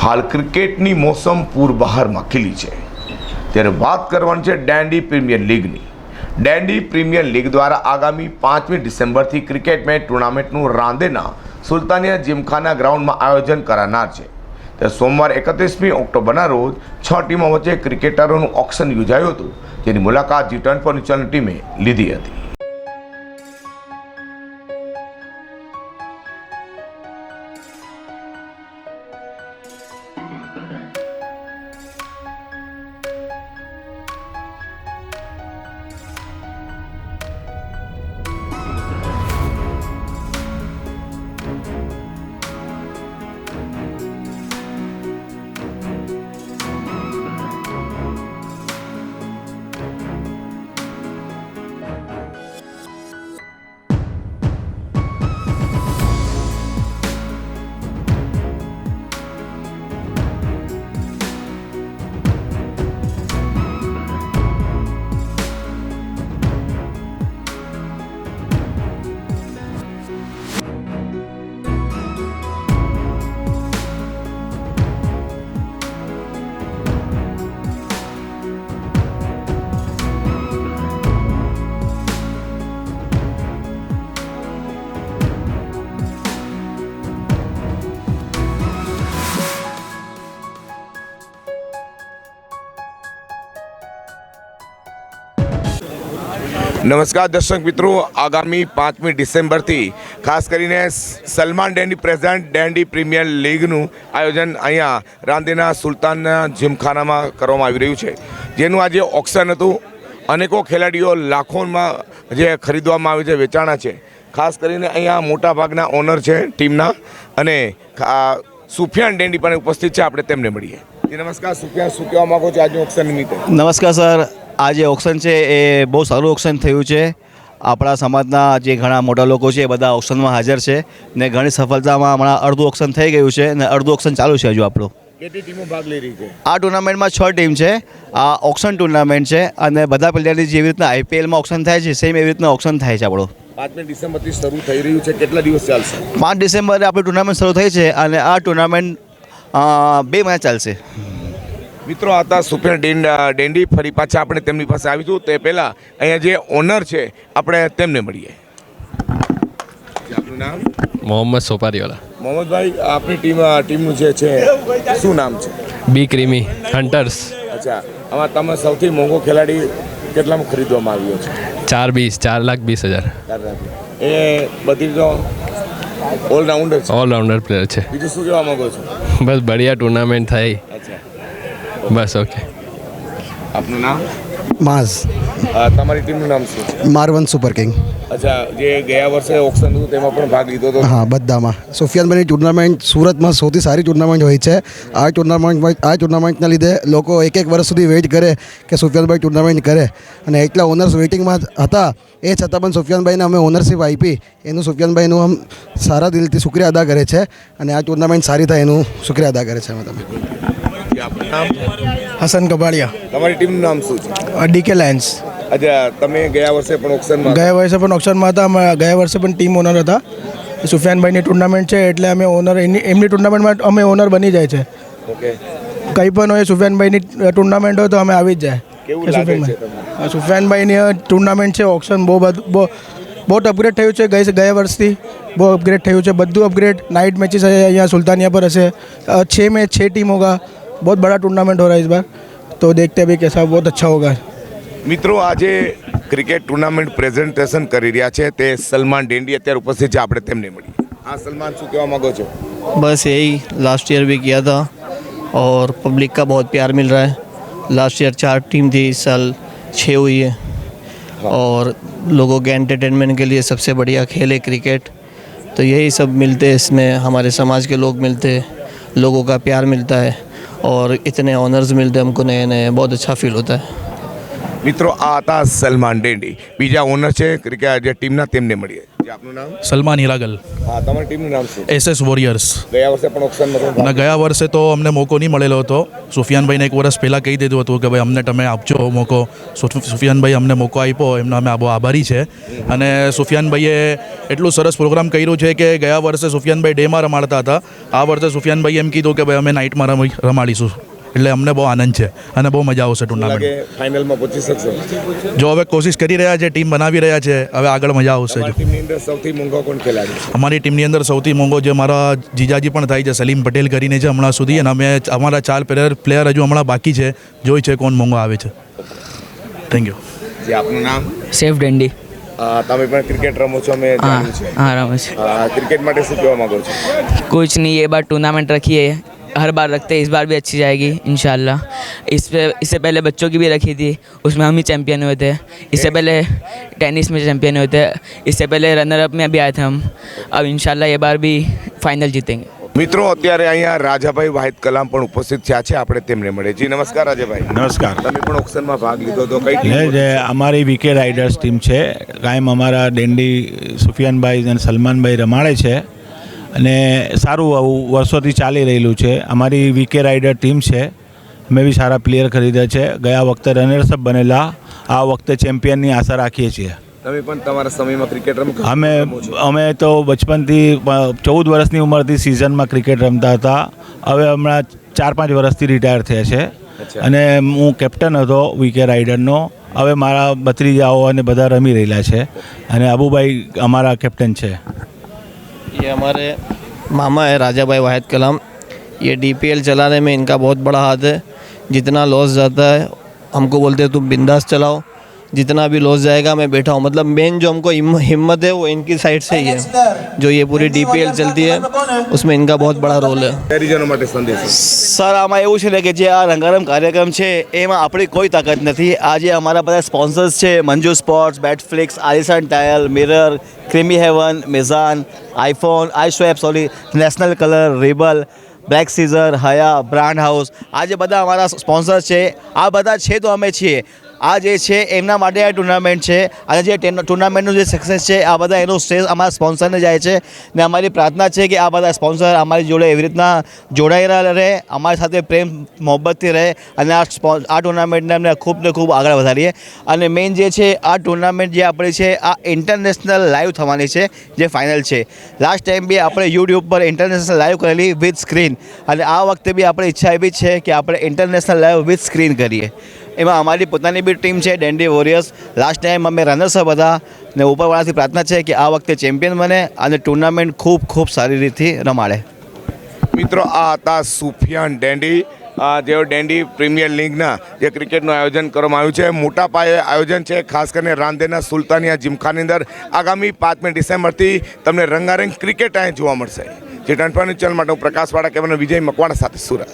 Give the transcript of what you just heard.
હાલ ક્રિકેટની મોસમ પૂર બહારમાં ખીલી છે ત્યારે વાત કરવાની છે ડેન્ડી પ્રીમિયર લીગની। ડેન્ડી પ્રીમિયર લીગ દ્વારા આગામી 5મી ડિસેમ્બરથી ક્રિકેટ મેચ ટુર્નામેન્ટનું રાંદેના સુલતાનિયા જીમખાના ગ્રાઉન્ડમાં આયોજન કરાનાર છે। ત્યારે સોમવાર 31મી ઓક્ટોબરના રોજ 6 ટીમો વચ્ચે ક્રિકેટરોનું ઓક્શન યોજાયું હતું, જેની મુલાકાત G20 ફર્નિચરની ટીમે લીધી હતી। નમસ્કાર દર્શક મિત્રો, આગામી 5મી ડિસેમ્બરથી ખાસ કરીને સલમાન ડેન્ડી પ્રેઝન્ટ ડેન્ડી પ્રીમિયર લીગનું આયોજન અહીંયા રાંદેના સુલતાનના જીમખાનામાં કરવામાં આવી રહ્યું છે, જેનું આજે ઓક્શન હતું। અનેકો ખેલાડીઓ લાખોમાં જે ખરીદવામાં આવે છે, વેચાણા છે। ખાસ કરીને અહીંયા મોટાભાગના ઓનર છે ટીમના અને સુફિયાન ડેન્ડી પણ ઉપસ્થિત છે, આપણે તેમને મળીએ। નમસ્કાર સુફિયાન, શું કહેવા માગો છો આજે ઓક્શન નિમિત્તે? નમસ્કાર સર, આજે ઓક્શન છે એ બહુ સારું ઓક્શન થયું છે। આપણા સમાજના જે ઘણા મોટા લોકો છે એ બધા ઓક્શનમાં હાજર છે ને ઘણી સફળતામાં હમણાં અડધું ઓક્શન થઈ ગયું છે ને અડધું ઓક્શન ચાલુ છે હજુ આપણું। કેટલી ટીમો ભાગ લઈ રહી છે? આ ટુર્નામેન્ટમાં 6 ટીમ છે। આ ઓક્શન ટુર્નામેન્ટ છે અને બધા પ્લેયરની જેવી રીતના IPLમાં ઓક્શન થાય છે સેમ એવી રીતના ઓક્શન થાય છે આપણું। 5મી ડિસેમ્બરથી શરૂ થઈ રહ્યું છે, કેટલા દિવસ ચાલશે? 5 ડિસેમ્બરે આપણી ટુર્નામેન્ટ શરૂ થઈ છે અને આ ટુર્નામેન્ટ 2 મહિના ચાલશે। મિત્રો હતા સુફિયાન ડેન્ડી, ફરી પાછા આપણે તેમની પાસે આવીશું તે પહેલાં અહીંયા જે ઓનર છે આપણે તેમને મળીએ। આપનું નામ? મોહમ્મદ સોપારીવાલા। મોહમ્મદભાઈ, આપની ટીમનું જે છે શું નામ છે? બી ક્રીમી હન્ટર્સ। અચ્છા, આમાં તમે સૌથી મોંઘો ખેલાડી કેટલામાં ખરીદવામાં આવ્યો છે? 4,20,00,000 એ બધી તો ઓલરાઉન્ડર છે? ઓલરાઉન્ડર પ્લેયર છે। બીજું શું કહેવા માંગો છો? બસ બઢિયા ટુર્નામેન્ટ થઈ। અચ્છા, બસ ઓકે। આપનું નામ? માઝ। તમારી ટીમનું નામ શું છે? મારવન સુપર કિંગ। અચ્છા, જે ગયા વર્ષે ઓક્શન હતું તેમાં પણ ભાગ લીધો હતો? હા, બધામાં। સુફિયાનભાઈની ટુર્નામેન્ટ સુરતમાં સૌથી સારી ટુર્નામેન્ટ હોય છે। આ ટુર્નામેન્ટના લીધે લોકો એક વર્ષ સુધી વેઇટ કરે કે સુફિયાનભાઈ ટુર્નામેન્ટ કરે અને એટલા ઓનર્સ વેઇટિંગમાં હતા, એ છતાં પણ સુફિયાનભાઈને અમે ઓનરશિપ આપી એનું સુફિયાનભાઈનું આમ સારા દિલથી શુક્રિયા અદા કરે છે અને આ ટુર્નામેન્ટ સારી થાય એનું શુક્રિયા અદા કરે છે અમે તમે। હસન કબાડિયા। તમારી ટીમનું નામ શું છે? DK Lions. અચ્છા, તમે ગયા વર્ષે પણ ઓક્શનમાં? ગયા વર્ષે પણ ઓક્શનમાં હતા। ગયા વર્ષે પણ ટીમ ઓનર હતા। સુફિયાનભાઈની ટુર્નામેન્ટ છે એટલે અમે ઓનર એમની ટુર્નામેન્ટમાં અમે ઓનર બની જાય છે। ઓકે, કંઈ પણ હોય સુફિયાનભાઈની ટુર્નામેન્ટ હોય તો અમે આવી જ જાય। કેવું લાગે છે તમને? સુફિયાનભાઈની ટુર્નામેન્ટ છે, ઓક્શન બહુ અપગ્રેડ થયું છે ગયા વર્ષથી, બહુ અપગ્રેડ થયું છે, બધું અપગ્રેડ। नाइट मैचेस है यहाँ सुल्तानिया पर ऐसे 6 में 6 टीम होगा। बहुत बड़ा टूर्नामेंट हो रहा है इस बार, तो देखते हैं भी कैसा, बहुत अच्छा होगा। મિત્રો, આજે ક્રિકેટ ટુર્નામેન્ટ પ્રેઝન્ટેશન કરી રહ્યા છે તે સલમાન ડેન્ડી અત્યારે ઉપસ્થિત છે, આપણે તેમને મળીએ। હા સલમાન, શું કહેવા માંગો છો? बस यही लास्ट ईयर भी किया था और पब्लिक का बहुत प्यार मिल रहा है। लास्ट ईयर 4 टीम थी, इस साल 6 हुई है और लोगों के एंटरटेनमेंट के लिए सबसे बढ़िया खेल है क्रिकेट। तो यही सब मिलते हैं इसमें, हमारे समाज के लोग मिलते हैं, लोगों का प्यार मिलता है और इतने ऑनर्स मिलते हैं हमको नए नए, बहुत अच्छा फील होता है। મિત્રો, આ હતા સલમાન ડેન્ડી, બીજા ઓનર છે ક્રિકેટ જે ટીમના, તેમને મળીએ। આપનું નામ? સલમાન હિરાગલ, હા, તમારી ટીમનું નામ શું? SS warriors. ગયા વર્ષે પણ ઓક્શનમાં તમે અને ગયા વર્ષે તો અમને મોકો નહીં મળેલો હતો. સુફિયાનભાઈને એક વર્ષ પહેલાં કહી દીધું હતું કે ભાઈ અમને તમે આપજો મોકો. સુફિયાનભાઈ અમને મોકો આપ્યો, એમના અમે બહુ આભારી છે. અને સુફિયાનભાઈએ એટલું સરસ પ્રોગ્રામ કર્યું છે કે ગયા વર્ષે સુફિયાનભાઈ ડેમાં રમાડતા હતા. આ વર્ષે સુફિયાનભાઈએ એમ કીધું કે ભાઈ અમે નાઇટમાં રમાડીશું. એટલે અમને બહુ આનંદ છે અને બહુ મજા આવશે ટુર્નામેન્ટ. લાગે ફાઇનલમાં પહોંચી શકશો? જો હવે કોશિશ કરી રહ્યા છે, ટીમ બનાવી રહ્યા છે, હવે આગળ મજા આવશે. તમારી ટીમની અંદર સૌથી મોંઘો કોણ ખેલાડી છે? અમારી ટીમની અંદર સૌથી મોંઘો જે મારા જીજાજી પણ થાય છે, સલીમ પટેલ કરીને છે હમણાં સુધી. અને અમે અમારા 4 પ્લેયર હજુ હમણાં બાકી છે. જોઈ છે કોણ મોંઘો આવે છે. Thank you. જે આપનું નામ? સેફ ડેન્ડી. તમે પણ ક્રિકેટ રમો છો, મેં हाँ જાણ્યું છે. हाँ रमेश ક્રિકેટ માટે શું કહેવા માંગો છો? कुछ नहीं, ये बार टूर्नामेंट रखी है, हर बार रखते हैं, इस बार भी अच्छी जाएगी इंशाल्लाह. इससे पहले बच्चों की भी रखी थी, उसमें हम ही चैम्पियन हुए थे. इससे पहले टेनिस में चैम्पियन हुए थे. इससे पहले रनर अप में भी आए थे हम. अब इंशाल्लाह ये बार भी फाइनल जीतेंगे. મિત્રો, અત્યારે અહીંયા રાજાભાઈ વાહિદ કલામ પણ ઉપસ્થિત થયા છે. આપણે તેમને મળે. જી નમસ્કાર રાજાભાઈ. નમસ્કાર. તમે પણ ઓક્શનમાં ભાગ લીધો તો કઈ ટીમ? જે અમારી વીકે રાઇડર્સ ટીમ છે, કાયમ અમારા ડેન્ડી સુફિયાનભાઈ અને સલમાનભાઈ રમાડે છે. અને સારું આવું વર્ષોથી ચાલી રહેલું છે. અમારી વીકે રાઇડર ટીમ છે. અમે બી સારા પ્લેયર ખરીદ્યા છે. ગયા વખતે રનર્સઅપ બનેલા, આ વખતે ચેમ્પિયનની આશા રાખીએ છીએ. તમે પણ તમારા સમયમાં ક્રિકેટ રમો? અમે તો બચપનથી 14 વર્ષની ઉંમરથી સિઝનમાં ક્રિકેટ રમતા હતા. હવે હમણાં 4-5 વર્ષથી રિટાયર થયા છે. અને હું કેપ્ટન હતો વીકે રાઇડરનો. હવે મારા ભત્રીજાઓ અને બધા રમી રહેલા છે. અને અબુભાઈ અમારા कैप्टन છે. ये हमारे मामा है राजा भाई वाहिद कलाम. ये DPL चलाने में इनका बहुत बड़ा हाथ है. जितना लॉस जाता है हमको बोलते हैं तुम बिंदास चलाओ, जितना भी लॉस जाएगा मैं बैठा हूँ. मतलब मेन जो हमको हिम्मत है वो इनकी साइड से ही है. जो ये पूरी DPL चलती है उसमें इनका बहुत बड़ा रोल है. શહેરીજનો માટે સંદેશ? સર, આમાં એવું છે ને કે જે આ રંગારંગ કાર્યક્રમ છે એમાં આપણી કોઈ તાકાત નથી. આજે અમારા બધા સ્પોન્સર્સ છે, Manju sports, Batflix, Alishan tile, mirror, creamy haven, મિઝાન, iPhone, iSwap, national colour, rebel, black Caesar, હયા, બ્રાન્ડ હાઉસ, આ જે બધા અમારા સ્પોન્સર્સ છે, આ બધા છે તો અમે છીએ. આ જે છે એમના માટે આ ટુર્નામેન્ટ છે. અને જે ટુર્નામેન્ટનું જે સક્સેસ છે આ બધા એનું શ્રેય અમારા સ્પોન્સરને જાય છે. ને અમારી પ્રાર્થના છે કે આ બધા સ્પોન્સર અમારી જોડે એવી રીતના જોડાયેલા રહે, અમારી સાથે પ્રેમ મોહબ્બતથી રહે અને આ ટુર્નામેન્ટને અમને ખૂબ ને ખૂબ આગળ વધારીએ. અને મેઇન જે છે આ ટુર્નામેન્ટ જે આપણી છે આ ઇન્ટરનેશનલ લાઈવ થવાની છે, જે ફાઇનલ છે. લાસ્ટ ટાઈમ બી આપણે યુટ્યુબ પર ઇન્ટરનેશનલ લાઈવ કરેલી વિથ સ્ક્રીન, અને આ વખતે બી આપણી ઈચ્છા એવી છે કે આપણે ઇન્ટરનેશનલ લાઈવ વિથ સ્ક્રીન કરીએ. એમાં અમારી પોતાની બી ટીમ છે ડેન્ડી વોરિયર્સ. લાસ્ટ ટાઈમ અમે રનર્સઅપ હતા ને ઉપરવાળાથી પ્રાર્થના છે કે આ વખતે ચેમ્પિયન બને અને ટુર્નામેન્ટ ખૂબ ખૂબ સારી રીતથી રમાડે. મિત્રો, આ હતા સુફિયાન ડેન્ડી, જેઓ ડેન્ડી પ્રીમિયર લીગના જે ક્રિકેટનું આયોજન કરવામાં આવ્યું છે. મોટા પાયે આયોજન છે, ખાસ કરીને રાંદેરના સુલતાનિયા જીમખાની અંદર આગામી 5મી ડિસેમ્બરથી તમને રંગારંગ ક્રિકેટ અહીં જોવા મળશે. જે 24 ચેનલ માટે હું પ્રકાશવાળા કેવલ વિજય મકવાણા સાથે સુરત.